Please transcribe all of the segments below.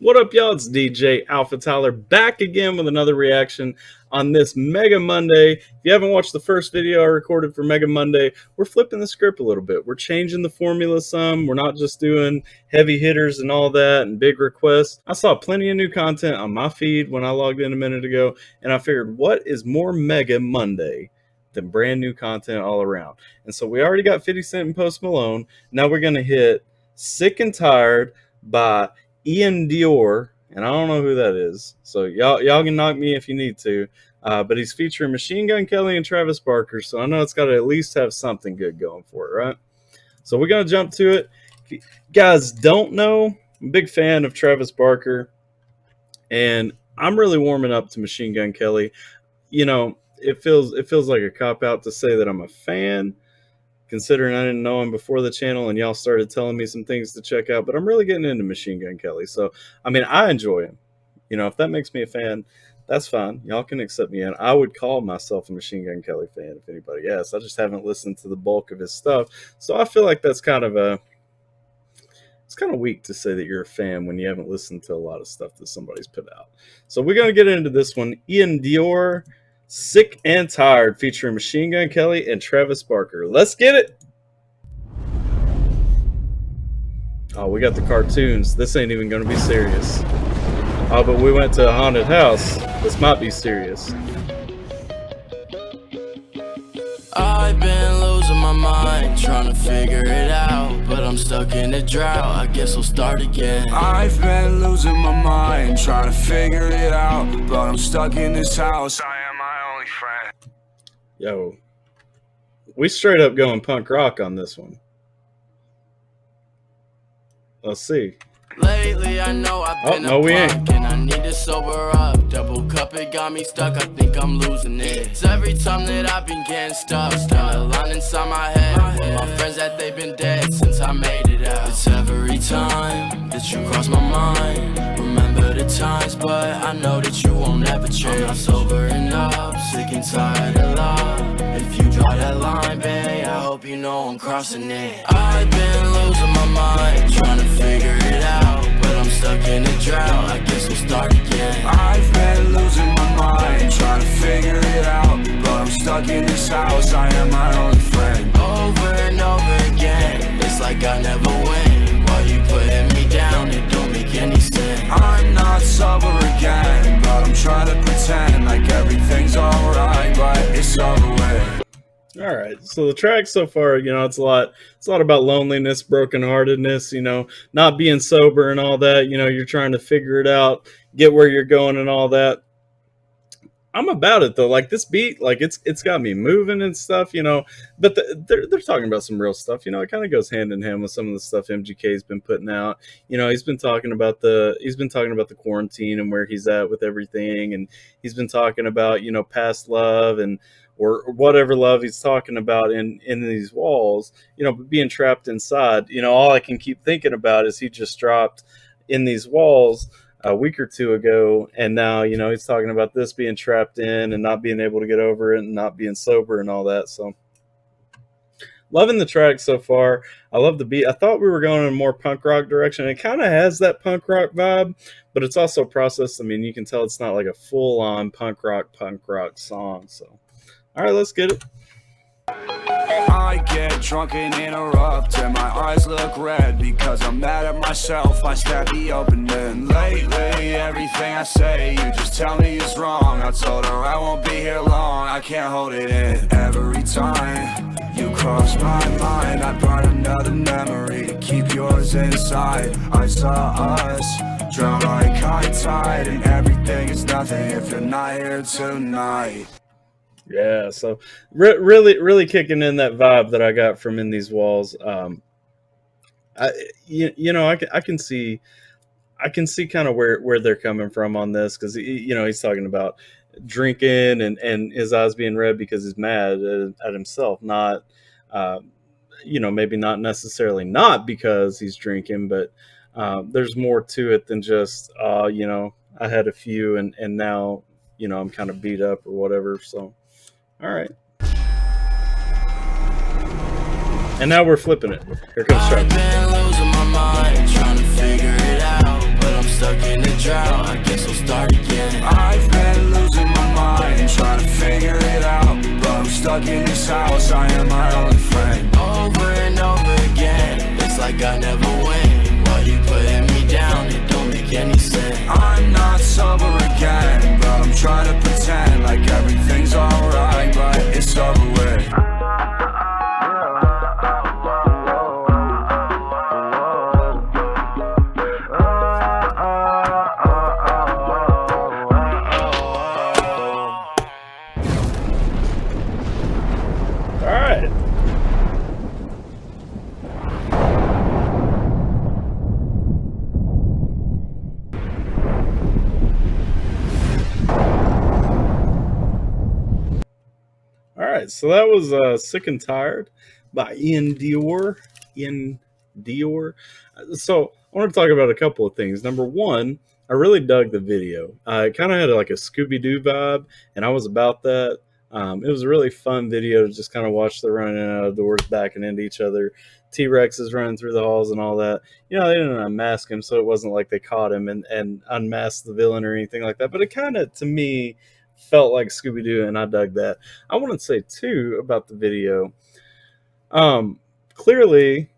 What up, y'all? It's DJ AlphaTyler back again with another reaction on this Mega Monday. If you haven't watched the first video I recorded for Mega Monday, we're flipping the script a little bit. We're changing the formula some. We're not just doing heavy hitters and all that and big requests. I saw plenty of new content on my feed when I logged in a minute ago, and I figured, what is more Mega Monday than brand new content all around? And so we already got 50 Cent and Post Malone. Now we're going to hit Sick and Tired by Dior, and I don't know who that is, so y'all can knock me if you need to, but he's featuring Machine Gun Kelly and Travis Barker, so I know it's got to at least have something good going for it, right? So we're going to jump to it. If you guys don't know, I'm a big fan of Travis Barker, and I'm really warming up to Machine Gun Kelly. You know, it feels like a cop-out to say that I'm a fan, considering I didn't know him before the channel and y'all started telling me some things to check out, but I'm really getting into Machine Gun Kelly. So, I mean, I enjoy him. You know, if that makes me a fan, that's fine. Y'all can accept me in. I would call myself a Machine Gun Kelly fan if anybody asks. I just haven't listened to the bulk of his stuff. So I feel like that's kind of it's kind of weak to say that you're a fan when you haven't listened to a lot of stuff that somebody's put out. So we're going to get into this one. Dior, Sick and Tired, featuring Machine Gun Kelly and Travis Barker. Let's get it. Oh, we got the cartoons. This ain't even going to be serious. Oh, but we went to a haunted house. This might be serious. I've been losing my mind, trying to figure it out, but I'm stuck in a drought. I guess I'll start again. I've been losing my mind, trying to figure it out, but I'm stuck in this house. I am my only friend. Yo, we straight up going punk rock on this one. Let's see. Lately I know I've been no, we ain't. and I need to sober up. Double cup, it got me stuck, I think I'm losing it. It's every time that I've been getting stuck. A line inside my head with my friends that they've been dead since I made it out. It's every time that you cross my mind. Remember the times, but I know that you won't ever change. I'm not sobering up, sick and tired of love. If you draw that line, babe, I hope you know I'm crossing it. I've been losing my mind, trying to figure it out, but I'm stuck in a drought. I guess we'll start again. I've been losing my mind, trying to figure it out, but I'm stuck in this house. I am my only friend. Over and over again, it's like I never win. While you putting me down, it don't make any sense. I'm not sober again, but I'm trying to pretend like everything's alright, but it's over with. All right, so the track so far, you know, it's a lot about loneliness, brokenheartedness, you know, not being sober and all that. You know, you're trying to figure it out, get where you're going and all that. I'm about it though. Like this beat, like it's got me moving and stuff, you know. But they're talking about some real stuff, you know. It kind of goes hand in hand with some of the stuff MGK's been putting out. You know, he's been talking about the quarantine and where he's at with everything, and he's been talking about, you know, past love and or whatever love he's talking about in these walls, you know, but being trapped inside. You know, all I can keep thinking about is he just dropped In These Walls a week or two ago, and now, you know, he's talking about this being trapped in and not being able to get over it and not being sober and all that. So loving the track so far. I love the beat. I thought we were going in a more punk rock direction. It kind of has that punk rock vibe, but it's also processed. I mean, you can tell it's not like a full-on punk rock song. So all right, let's get it. I get drunk and interrupt, and my eyes look red because I'm mad at myself. I stab the opening. Lately, everything I say, you just tell me is wrong. I told her I won't be here long. I can't hold it in. Every time you cross my mind, I burn another memory to keep yours inside. I saw us drown like high tide, and everything is nothing if you're not here tonight. Yeah, so really kicking in that vibe that I got from In These Walls. I can see kind of where they're coming from on this, because, you know, he's talking about drinking and his eyes being red because he's mad at himself, not you know, maybe not necessarily not because he's drinking, but there's more to it than just you know, I had a few and now, you know, I'm kind of beat up or whatever. So all right. And now we're flipping it. Here comes Travis. I've been losing my mind, trying to figure it out, but I'm stuck in I never win. Why you putting me down? It don't make any sense. I'm not sober again, but I'm trying to pretend like everything's alright, but it's over with. Alright, so that was Sick and Tired by Iann Dior. Iann Dior. So I want to talk about a couple of things. Number one, I really dug the video. It kind of had like a Scooby-Doo vibe, and I was about that. It was a really fun video to just kind of watch the running out of doors, backing into each other. T-Rexes running through the halls and all that. You know, they didn't unmask him, so it wasn't like they caught him and unmasked the villain or anything like that. But it kind of, to me, felt like Scooby-Doo, and I dug that. I want to say, too, about the video. Clearly,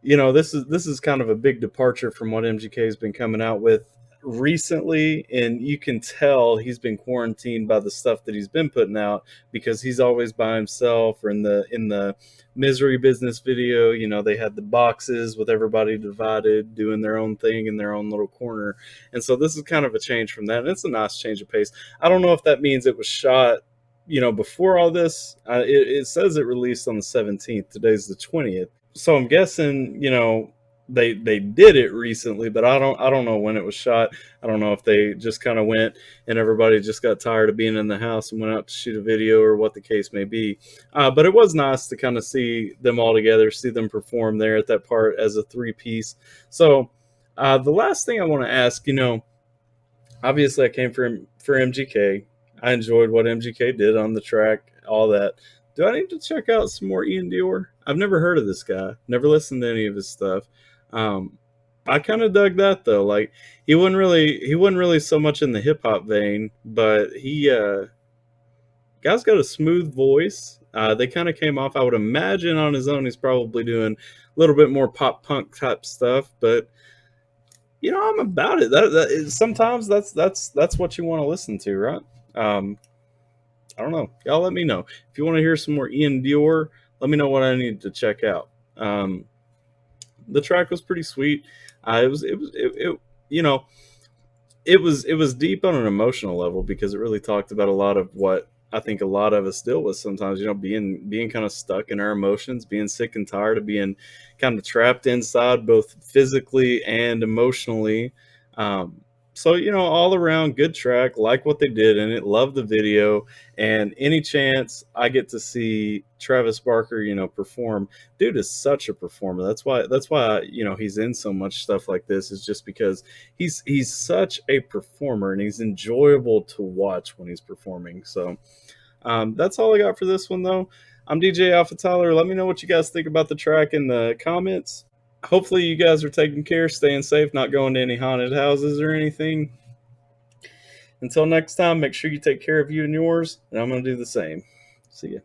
you know, this is kind of a big departure from what MGK has been coming out with recently, and you can tell he's been quarantined by the stuff that he's been putting out, because he's always by himself. Or in the Misery Business video, you know, they had the boxes with everybody divided doing their own thing in their own little corner, and so this is kind of a change from that, and it's a nice change of pace. I don't know if that means it was shot, you know, before all this. It says it released on the 17th. Today's the 20th, so I'm guessing, you know, they did it recently, but I don't know when it was shot. I don't know if they just kind of went and everybody just got tired of being in the house and went out to shoot a video, or what the case may be. But it was nice to kind of see them all together, see them perform there at that part as a three-piece. So the last thing I want to ask, you know, obviously I came for MGK. I enjoyed what MGK did on the track, all that. Do I need to check out some more Iann Dior? I've never heard of this guy. Never listened to any of his stuff. I kind of dug that though. Like, he wasn't really so much in the hip hop vein, but guy's got a smooth voice. They kind of came off, I would imagine, on his own he's probably doing a little bit more pop punk type stuff, but you know, I'm about it. Sometimes that's what you want to listen to, right? I don't know. Y'all let me know. If you want to hear some more Iann Dior, let me know what I need to check out. The track was pretty sweet. You know, it was deep on an emotional level, because it really talked about a lot of what I think a lot of us deal with sometimes, you know, being kind of stuck in our emotions, being sick and tired of being kind of trapped inside, both physically and emotionally. So, you know, all around good track, like what they did in it, love the video, and any chance I get to see Travis Barker, you know, perform. Dude is such a performer. That's why you know, he's in so much stuff like this, is just because he's such a performer, and he's enjoyable to watch when he's performing. So that's all I got for this one, though. I'm DJ AlphaTyler. Let me know what you guys think about the track in the comments. Hopefully you guys are taking care, staying safe, not going to any haunted houses or anything. Until next time, make sure you take care of you and yours, and I'm going to do the same. See ya.